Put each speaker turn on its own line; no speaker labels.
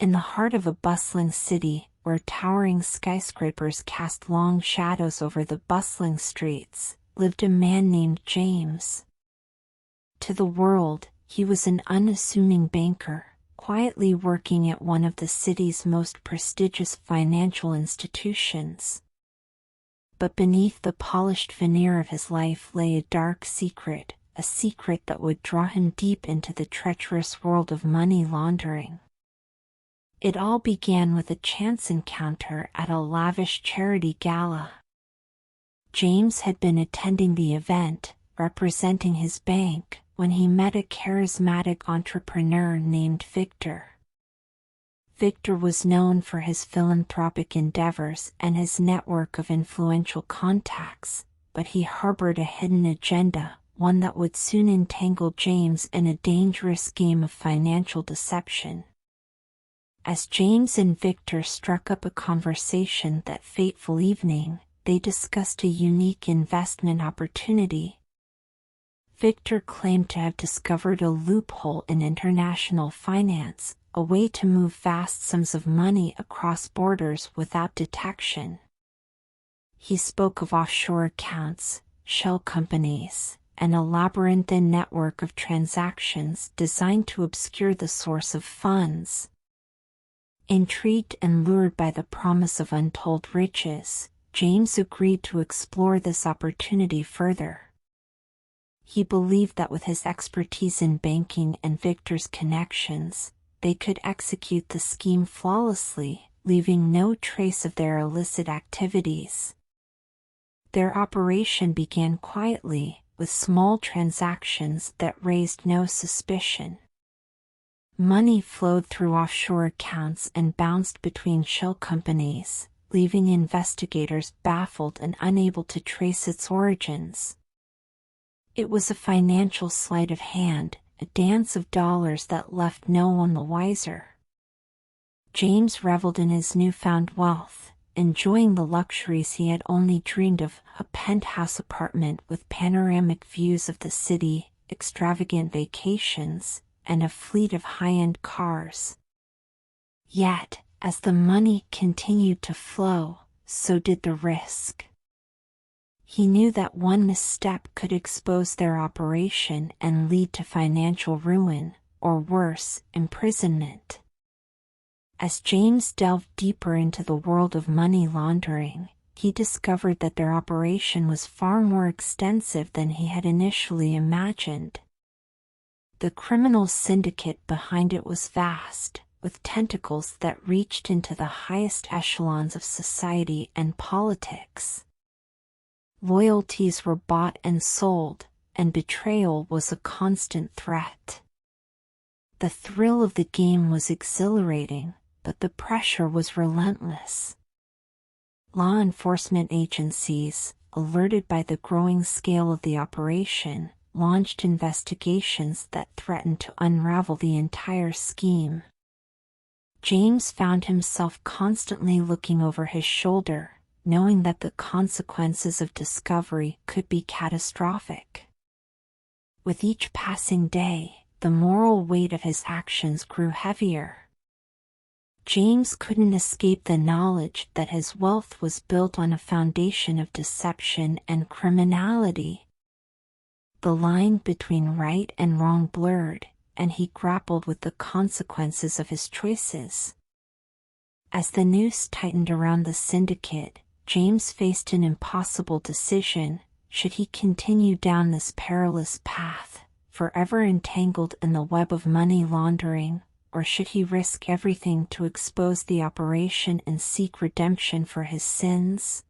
In the heart of a bustling city, where towering skyscrapers cast long shadows over the bustling streets, lived a man named James. To the world, he was an unassuming banker, quietly working at one of the city's most prestigious financial institutions. But beneath the polished veneer of his life lay a dark secret, a secret that would draw him deep into the treacherous world of money laundering. It all began with a chance encounter at a lavish charity gala. James had been attending the event, representing his bank, when he met a charismatic entrepreneur named Victor. Victor was known for his philanthropic endeavors and his network of influential contacts, but he harbored a hidden agenda, one that would soon entangle James in a dangerous game of financial deception. As James and Victor struck up a conversation that fateful evening, they discussed a unique investment opportunity. Victor claimed to have discovered a loophole in international finance, a way to move vast sums of money across borders without detection. He spoke of offshore accounts, shell companies, and a labyrinthine network of transactions designed to obscure the source of funds. Intrigued and lured by the promise of untold riches, James agreed to explore this opportunity further. He believed that with his expertise in banking and Victor's connections, they could execute the scheme flawlessly, leaving no trace of their illicit activities. Their operation began quietly, with small transactions that raised no suspicion. Money flowed through offshore accounts and bounced between shell companies, leaving investigators baffled and unable to trace its origins. It was a financial sleight of hand, a dance of dollars that left no one the wiser. James reveled in his newfound wealth, enjoying the luxuries he had only dreamed of: a penthouse apartment with panoramic views of the city, extravagant vacations, and a fleet of high-end cars. Yet, as the money continued to flow, so did the risk. He knew that one misstep could expose their operation and lead to financial ruin, or worse, imprisonment. As James delved deeper into the world of money laundering, he discovered that their operation was far more extensive than he had initially imagined. The criminal syndicate behind it was vast, with tentacles that reached into the highest echelons of society and politics. Loyalties were bought and sold, and betrayal was a constant threat. The thrill of the game was exhilarating, but the pressure was relentless. Law enforcement agencies, alerted by the growing scale of the operation, launched investigations that threatened to unravel the entire scheme. James found himself constantly looking over his shoulder, knowing that the consequences of discovery could be catastrophic. With each passing day, the moral weight of his actions grew heavier. James couldn't escape the knowledge that his wealth was built on a foundation of deception and criminality. The line between right and wrong blurred, and he grappled with the consequences of his choices. As the noose tightened around the syndicate, James faced an impossible decision: should he continue down this perilous path, forever entangled in the web of money laundering, or should he risk everything to expose the operation and seek redemption for his sins?